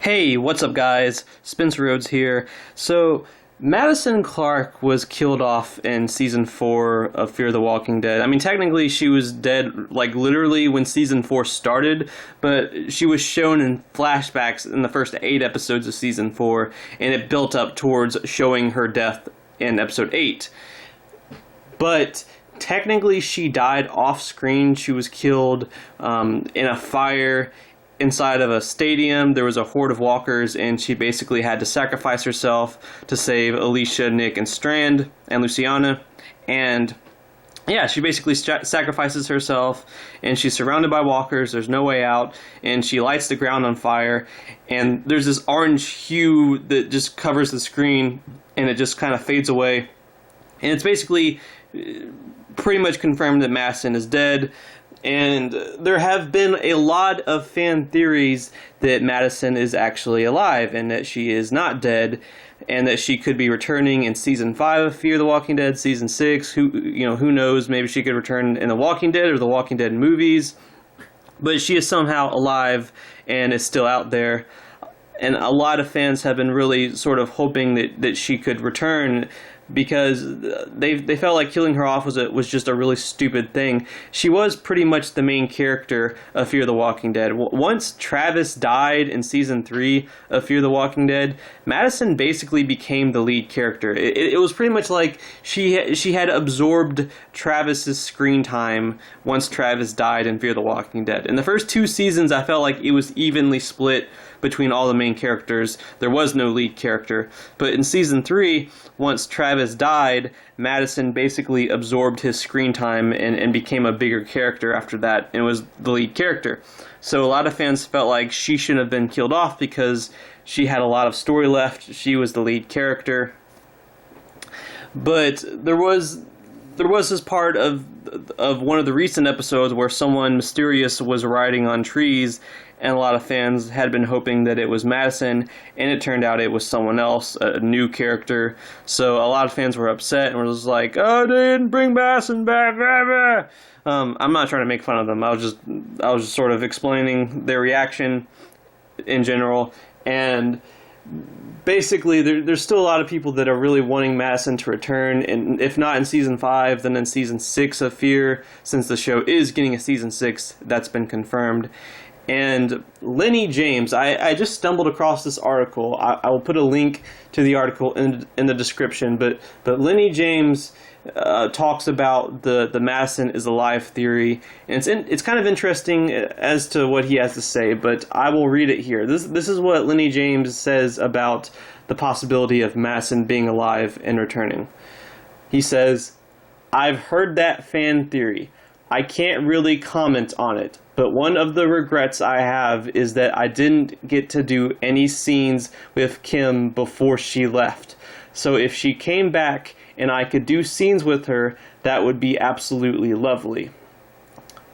Hey, what's up, guys? Spencer Rhodes here. So, Madison Clark was killed off in season 4 of Fear the Walking Dead. I mean, technically, she was dead, like, literally when season 4 started, but she was shown in flashbacks in the first 8 episodes of season 4, and it built up towards showing her death in episode 8. But technically, she died off screen. She was killed in a fire inside of a stadium. There was a horde of walkers, and she basically had to sacrifice herself to save Alicia, Nick, and Strand, and Luciana. And yeah, she basically sacrifices herself, and she's surrounded by walkers. There's no way out, and she lights the ground on fire. And there's this orange hue that just covers the screen, and it just kind of fades away. And it's basically pretty much confirmed that Madison is dead. And there have been a lot of fan theories that Madison is actually alive and that she is not dead, and that she could be returning in season 5 of Fear the Walking Dead, season 6. Who knows? Maybe she could return in The Walking Dead or The Walking Dead movies. But she is somehow alive and is still out there. And a lot of fans have been really sort of hoping that she could return, because they felt like killing her off was just a really stupid thing. She was pretty much the main character of Fear the Walking Dead. Once Travis died in season 3 of Fear the Walking Dead, Madison basically became the lead character. It was pretty much like she had absorbed Travis's screen time once Travis died in Fear the Walking Dead. In the first 2 seasons, I felt like it was evenly split between all the main characters. There was no lead character. But in season 3, once Travis died, Madison basically absorbed his screen time and became a bigger character after that, and was the lead character. So a lot of fans felt like she shouldn't have been killed off because she had a lot of story left. She was the lead character. But there was this part of one of the recent episodes where someone mysterious was riding on trees, and a lot of fans had been hoping that it was Madison, and it turned out it was someone else, a new character. So a lot of fans were upset and were just like, "Oh, they didn't bring Madison back." I'm not trying to make fun of them. I was just sort of explaining their reaction in general. And basically, there's still a lot of people that are really wanting Madison to return, and if not in season 5, then in season 6 of Fear, since the show is getting a season 6, that's been confirmed. And Lennie James, I just stumbled across this article. I will put a link to the article in the description, but Lennie James talks about the Madison is alive theory, and it's kind of interesting as to what he has to say, but I will read it here. This is what Lennie James says about the possibility of Madison being alive and returning. He says, "I've heard that fan theory. I can't really comment on it, but one of the regrets I have is that I didn't get to do any scenes with Kim before she left. So if she came back and I could do scenes with her, that would be absolutely lovely.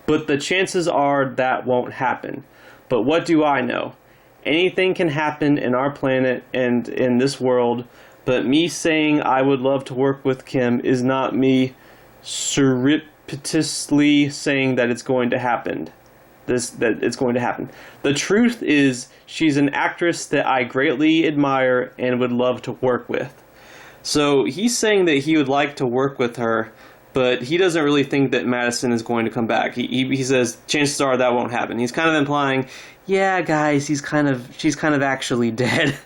But the chances are that won't happen. But what do I know? Anything can happen in our planet and in this world, but me saying I would love to work with Kim is not me surreptitiously saying that it's going to happen. That it's going to happen. The truth is, she's an actress that I greatly admire and would love to work with." So he's saying that he would like to work with her, but he doesn't really think that Madison is going to come back. He says chances are that won't happen. He's kind of implying, yeah, guys, she's kind of actually dead.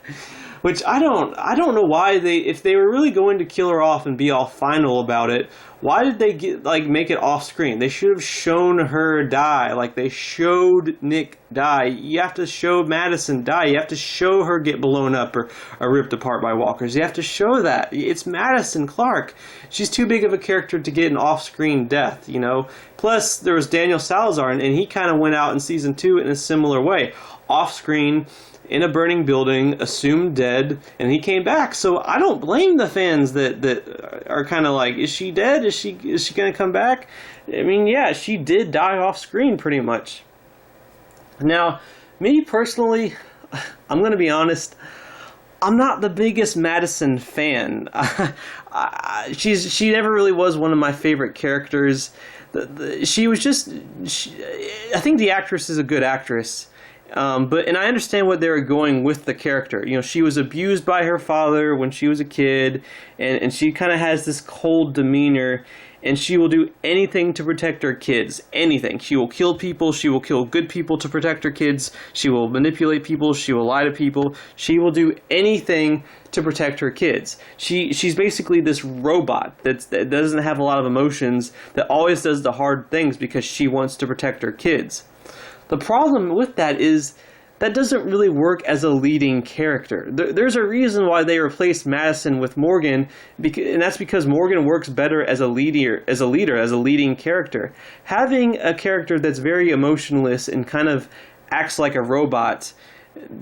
Which I don't know why if they were really going to kill her off and be all final about it, why did they make it off screen? They should have shown her die, like they showed Nick die. You have to show Madison die. You have to show her get blown up or ripped apart by walkers. You have to show that. It's Madison Clark. She's too big of a character to get an off-screen death, you know? Plus, there was Daniel Salazar, and he kind of went out in season 2 in a similar way. Off-screen, in a burning building, assumed dead, and he came back. So I don't blame the fans that are kind of like, is she dead? Is she going to come back? I mean, yeah, she did die off screen pretty much. Now, me personally, I'm going to be honest, I'm not the biggest Madison fan. She never really was one of my favorite characters. I think the actress is a good actress. And I understand what they were going with the character. You know, she was abused by her father when she was a kid, and she kind of has this cold demeanor, and she will do anything to protect her kids. Anything. She will kill people. She will kill good people to protect her kids. She will manipulate people. She will lie to people. She will do anything to protect her kids. She's basically this robot that doesn't have a lot of emotions, that always does the hard things because she wants to protect her kids. The problem with that is that doesn't really work as a leading character. There's a reason why they replaced Madison with Morgan, and that's because Morgan works better as a leading character. Having a character that's very emotionless and kind of acts like a robot,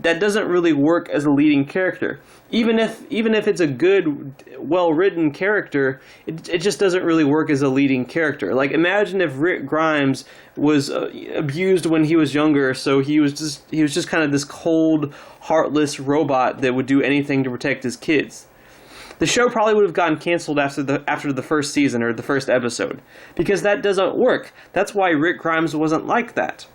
that doesn't really work as a leading character. Even if it's a good, well-written character, it just doesn't really work as a leading character. Like, imagine if Rick Grimes was abused when he was younger, so he was just kind of this cold, heartless robot that would do anything to protect his kids. The show probably would have gotten canceled after the first season or the first episode, because that doesn't work. That's why Rick Grimes wasn't like that.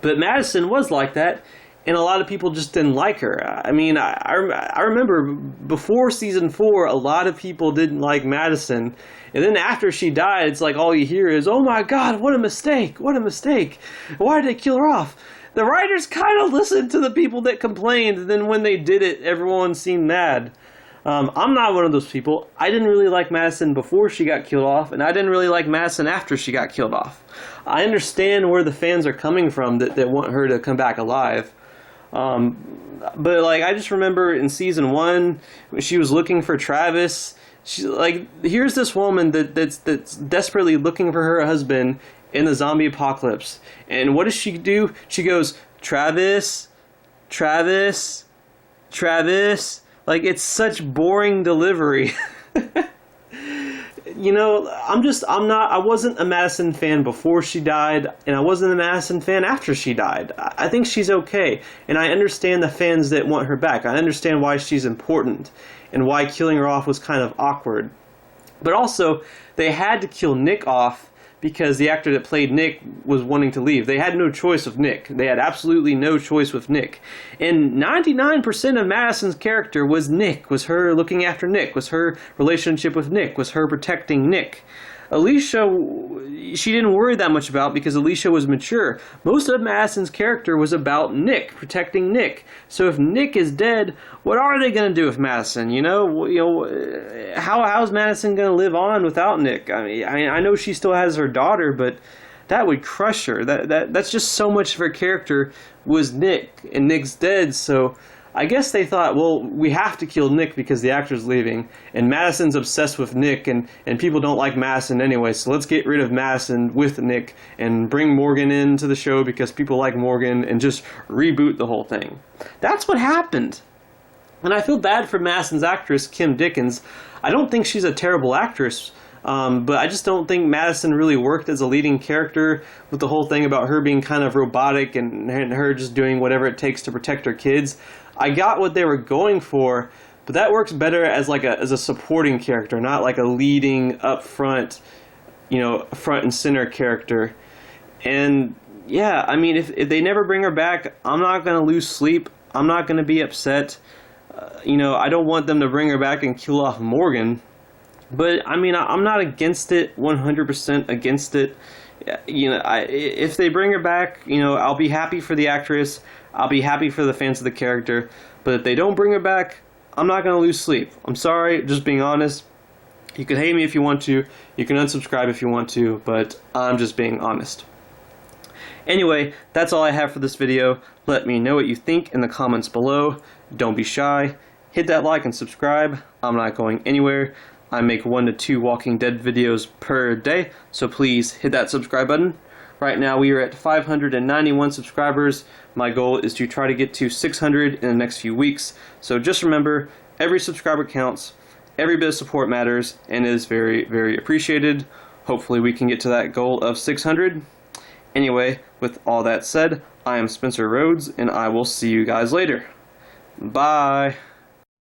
But Madison was like that, and a lot of people just didn't like her. I mean, I remember before season 4, a lot of people didn't like Madison. And then after she died, it's like all you hear is, "Oh my God, what a mistake! What a mistake! Why did they kill her off?" The writers kind of listened to the people that complained, and then when they did it, everyone seemed mad. I'm not one of those people. I didn't really like Madison before she got killed off, and I didn't really like Madison after she got killed off. I understand where the fans are coming from that want her to come back alive. But like, I just remember in season 1, when she was looking for Travis. She's like, here's this woman that's desperately looking for her husband in the zombie apocalypse, and what does she do? She goes, "Travis, Travis, Travis." Like, it's such boring delivery. You know, I wasn't a Madison fan before she died, and I wasn't a Madison fan after she died. I think she's okay, and I understand the fans that want her back. I understand why she's important, and why killing her off was kind of awkward. But also, they had to kill Nick off because the actor that played Nick was wanting to leave. They had no choice with Nick. They had absolutely no choice with Nick. And 99% of Madison's character was Nick, was her looking after Nick, was her relationship with Nick, was her protecting Nick. Alicia, she didn't worry that much about because Alicia was mature. Most of Madison's character was about Nick, protecting Nick. So if Nick is dead, what are they going to do with Madison? How's Madison going to live on without Nick? I know she still has her daughter, but that would crush her. That's just so much of her character was Nick, and Nick's dead, so I guess they thought, well, we have to kill Nick because the actor's leaving, and Madison's obsessed with Nick, and people don't like Madison anyway, so let's get rid of Madison with Nick and bring Morgan into the show because people like Morgan, and just reboot the whole thing. That's what happened. And I feel bad for Madison's actress, Kim Dickens. I don't think she's a terrible actress, but I just don't think Madison really worked as a leading character with the whole thing about her being kind of robotic and her just doing whatever it takes to protect her kids. I got what they were going for, but that works better as a supporting character, not like a leading up front, front and center character. And yeah, I mean, if they never bring her back, I'm not going to lose sleep. I'm not going to be upset. I don't want them to bring her back and kill off Morgan. But I mean, I'm not against it, 100% against it. If they bring her back, I'll be happy for the actress. I'll be happy for the fans of the character. But if they don't bring her back, I'm not going to lose sleep. I'm sorry, just being honest. You can hate me if you want to. You can unsubscribe if you want to. But I'm just being honest. Anyway, that's all I have for this video. Let me know what you think in the comments below. Don't be shy. Hit that like and subscribe. I'm not going anywhere. I make 1 to 2 Walking Dead videos per day, so please hit that subscribe button. Right now we are at 591 subscribers. My goal is to try to get to 600 in the next few weeks. So just remember, every subscriber counts, every bit of support matters, and is very, very appreciated. Hopefully we can get to that goal of 600. Anyway, with all that said, I am Spencer Rhodes, and I will see you guys later. Bye!